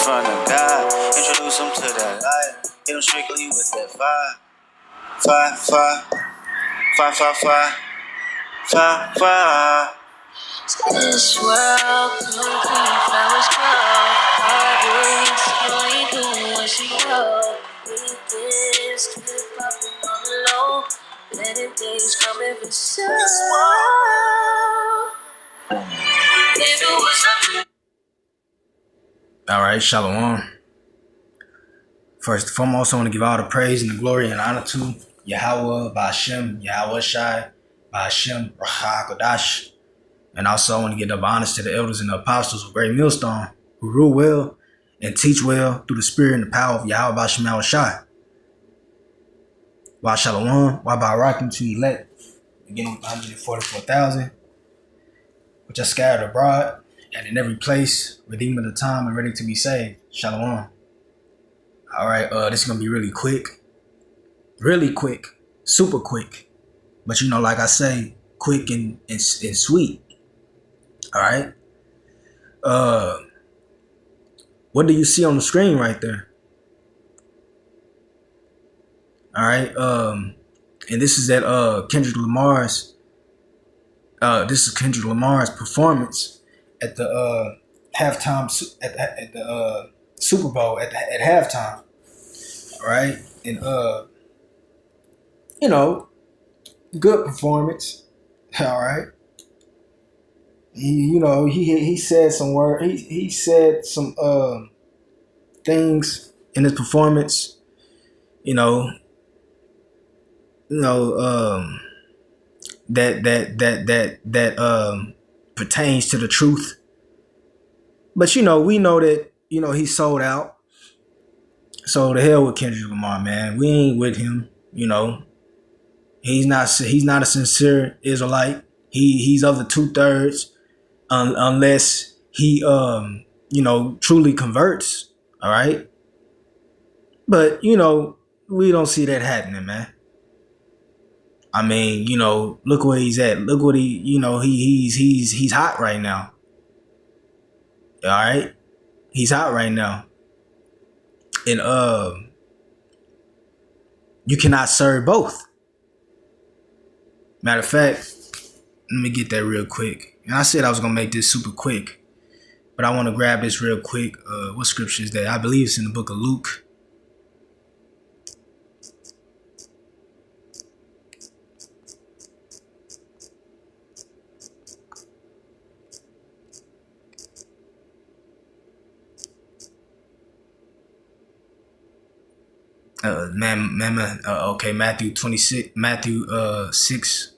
front of God. Introduce him to that light. Hit him strictly with that fire. Fire. This world couldn't clean if I was cold. Heartbreaks, knowing who wants to go. With this, keep it popping on the low. Better days coming for sure. If it was up. All right, shalom. First and foremost, I want to give all the praise and the glory and honor to Yahweh, Ba'ashem, Yahweh Shai, Ba'ashem, Raha Kodash. And also I want to give the honors to the elders and the apostles of Great Millstone who rule well and teach well through the spirit and the power of Yahweh Ba'ashem Yahweh Shai. Wa Shalom, Wa Barakim to elect, again with 144,000, which are scattered abroad and in every place, redeemed of the time and ready to be saved. Shalom. All right, this is going to be really quick, super quick. But you know, like I say, quick and sweet. All right. What do you see on the screen right there? All right. And this is Kendrick Lamar's. This is Kendrick Lamar's performance at the halftime at the Super Bowl at halftime. All right, and you know, good performance. All right. He said some word. He said some things in his performance. That pertains to the truth. But we know that he sold out. So the hell with Kendrick Lamar, man. We ain't with him. He's not a sincere Israelite. He's of the 2/3. Unless he truly converts, all right. But we don't see that happening, man. I mean, look where he's at. Look what he's hot right now. All right, he's hot right now, and you cannot serve both. Matter of fact, let me get that real quick. And I said I was going to make this super quick, but I want to grab this real quick. What scripture is that? I believe it's in the book of Luke. Matthew 26, Matthew 6.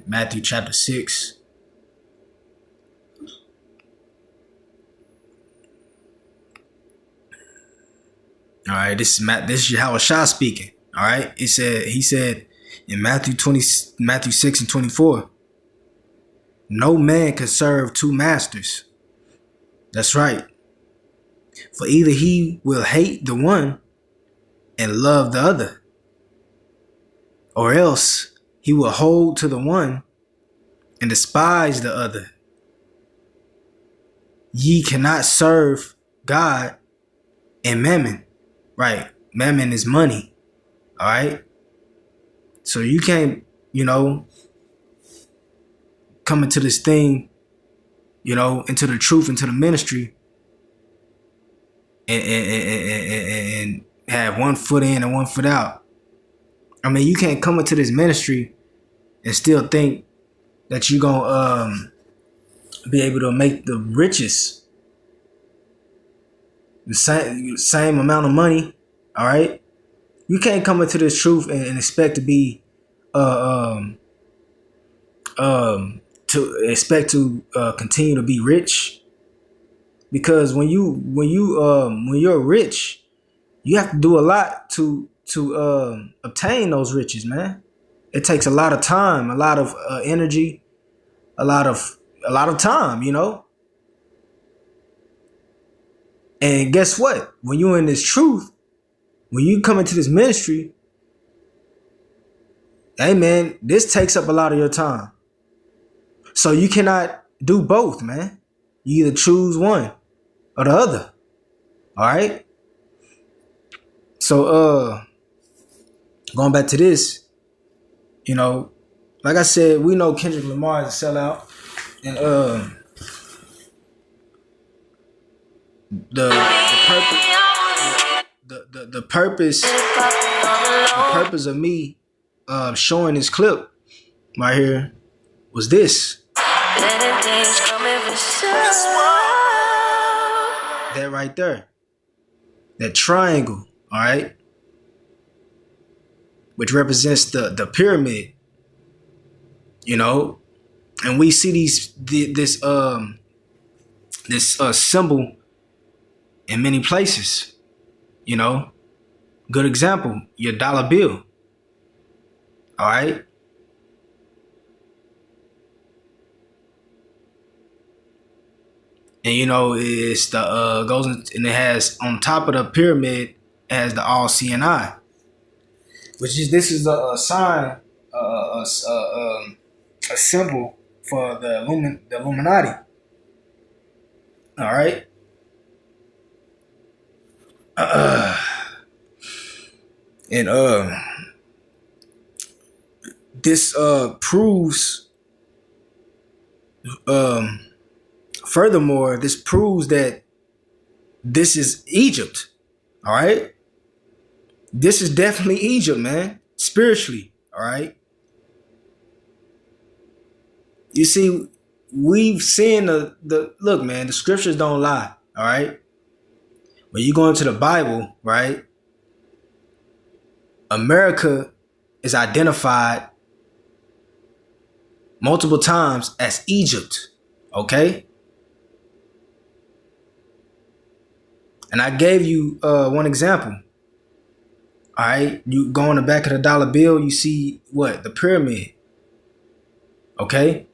Matthew chapter 6. All right, this is Yahweh Shah speaking. All right, he said in Matthew 6 and 24, no man can serve two masters. That's right. For either he will hate the one and love the other, or else he will hold to the one and despise the other. Ye cannot serve God and mammon. Right. Mammon is money. All right. So you can't, come into this thing, into the truth, into the ministry and have one foot in and one foot out. I mean, you can't come into this ministry and still think that you're going to be able to make the richest, the same amount of money, all right? You can't come into this truth and expect to be, continue to be rich, because when you're rich, you have to do a lot to obtain those riches, man. It takes a lot of time, a lot of energy, a lot of time, And guess what? When you're in this truth, when you come into this ministry, Hey man, this takes up a lot of your time. So you cannot do both, man. You either choose one or the other. All right? So going back to this, you know, like I said, we know Kendrick Lamar is a sellout. And the purpose of me showing this clip right here was this. That right there. That triangle, all right? Which represents the pyramid. You know, and we see this symbol in many places. You know, good example, your dollar bill. All right. And you know, it's the goes in, and it has on top of the pyramid as the all seeing eye, which is this is a sign, a symbol for the Illuminati. All right. And this proves, furthermore, this proves that this is Egypt. All right. This is definitely Egypt, man. Spiritually. All right. You see, we've seen the look, man, the scriptures don't lie. All right. When you go into the Bible, right, America is identified multiple times as Egypt. Okay. And I gave you one example. All right. You go on the back of the dollar bill, you see what? The pyramid. Okay.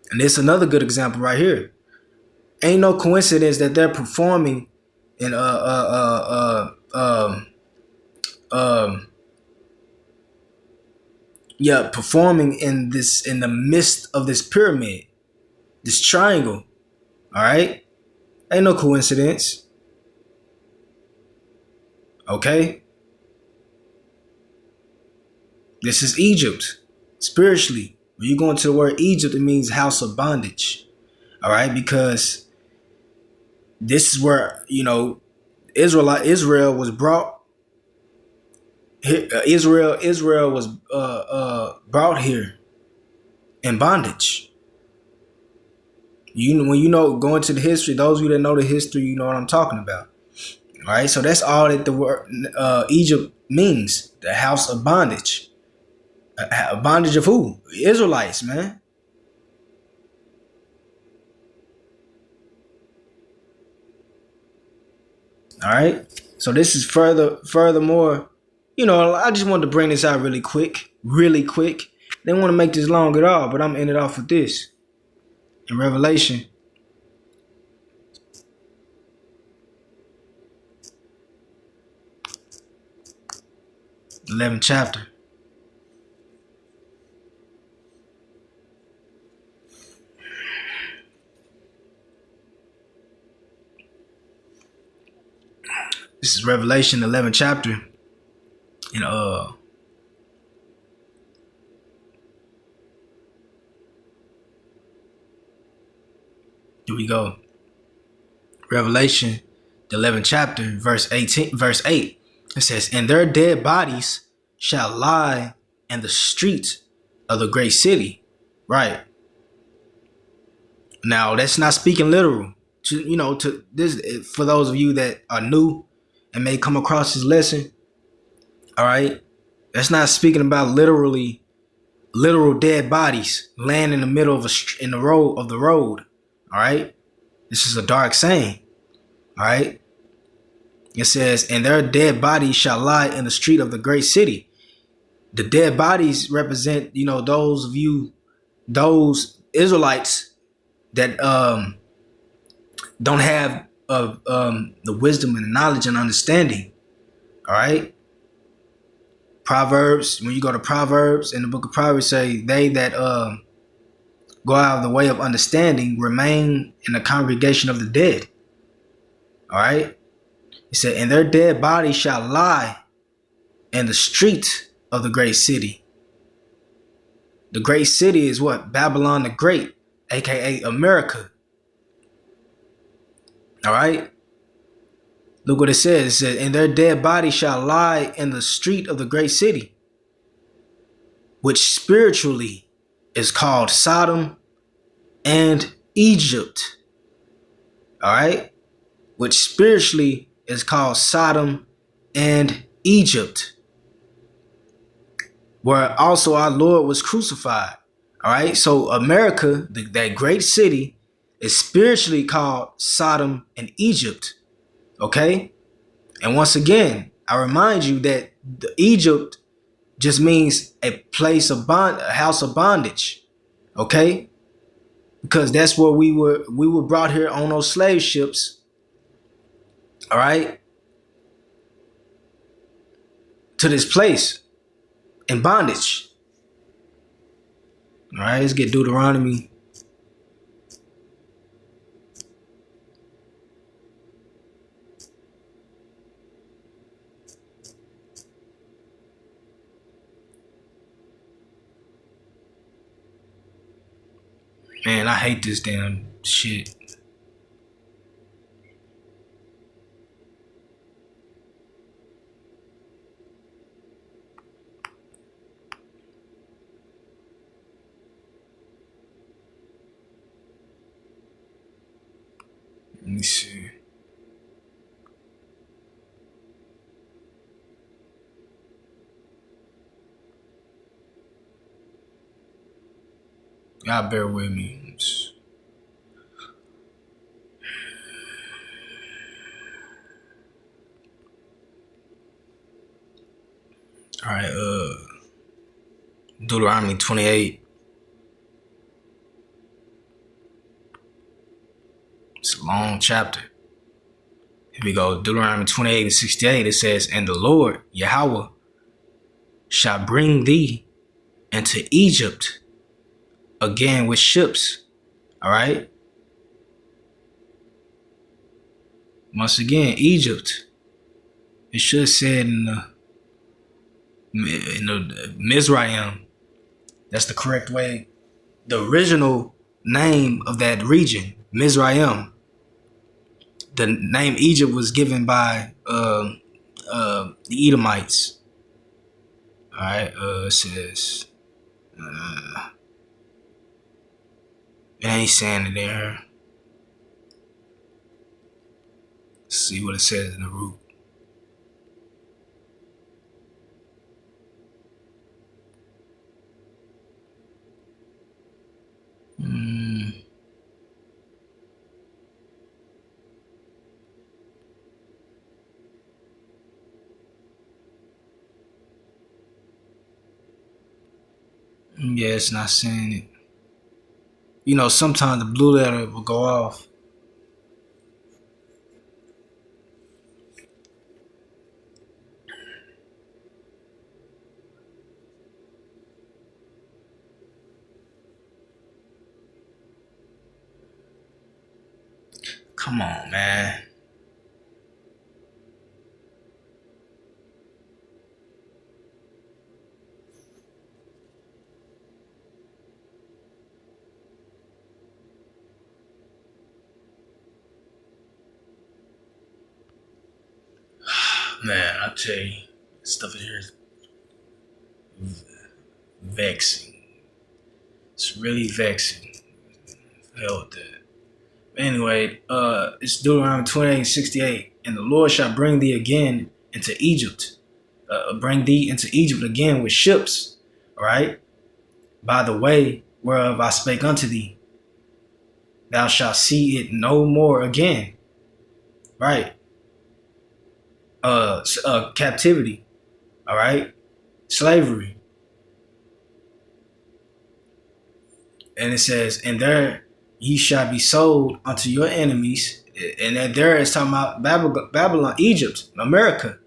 And this is another good example right here. Ain't no coincidence that they're performing in performing in the midst of this pyramid, this triangle. All right, ain't no coincidence. Okay, this is Egypt spiritually. When you go into the word Egypt, it means house of bondage. All right, because this is where, you know, Israel was brought. Israel was brought here in bondage. When you know, go into the history, those of you that know the history, you know what I'm talking about. All right, so that's all that the word Egypt means: the house of bondage. Bondage of who? Israelites, man. All right. So this is furthermore, you know, I just wanted to bring this out really quick. Didn't want to make this long at all, but I'm ending it off with this. In Revelation, the 11th chapter. This is Revelation 11th chapter. And here we go. Revelation, the 11th chapter, verse 8. It says, "And their dead bodies shall lie in the streets of the great city." Right. Now, that's not speaking literal. To this, for those of you that are new and may come across this lesson, all right, that's not speaking about literal dead bodies laying in the middle of the road. All right, this is a dark saying. All right, it says, "And their dead bodies shall lie in the street of the great city." The dead bodies represent, you know, those Israelites that don't have the wisdom and knowledge and understanding. All right. Proverbs, when you go to Proverbs, in the book of Proverbs, say they that go out of the way of understanding remain in the congregation of the dead. All right. He said, and their dead bodies shall lie in the street of the great city. The great city is what? Babylon the Great, aka America. All right. Look what it says. It says, and their dead body shall lie in the street of the great city, which spiritually is called Sodom and Egypt. All right. Which spiritually is called Sodom and Egypt, where also our Lord was crucified. All right. So America, that great city, is spiritually called Sodom and Egypt. Okay. And once again, I remind you that the Egypt just means a place of a house of bondage. Okay. Because that's where we were brought here on those slave ships. All right. To this place in bondage. All right. Let's get Deuteronomy. Man, I hate this damn shit. Let me see. Y'all bear with me. All right, Deuteronomy 28. It's a long chapter. Here we go. Deuteronomy 28 and 68. It says, and the Lord, Yahweh, shall bring thee into Egypt again with ships. All right. Once again, Egypt. It should have said in the Mizraim. That's the correct way. The original name of that region, Mizraim. The name Egypt was given by the Edomites. All right. It says. It ain't saying it there. Let's see what it says in the root. Yeah, it's not saying it. You know, sometimes the blue letter will go off. Come on, man. Man, I tell you, stuff in here is vexing. It's really vexing. Hell with that. Anyway, it's Deuteronomy 28:68. And the Lord shall bring thee again into Egypt. Bring thee into Egypt again with ships. All right. By the way whereof I spake unto thee. Thou shalt see it no more again. Right. Captivity. All right. Slavery. And it says, and there ye shall be sold unto your enemies. And that there is talking about Babylon, Egypt, America.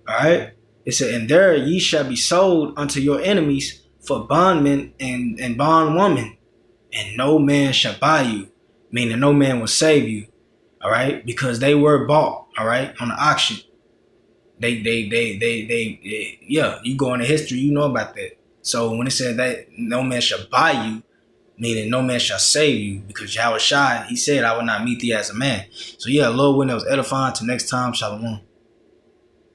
All right. It said, and there ye shall be sold unto your enemies for bondmen and bondwomen, and no man shall buy you, meaning no man will save you, all right, because they were bought, all right, on the auction. Yeah, you go into history, you know about that. So when it said that no man shall buy you, meaning no man shall save you, because Yahweh Shai, he said, I will not meet thee as a man. So yeah, Lord, when it was edifying. Till next time, shalom.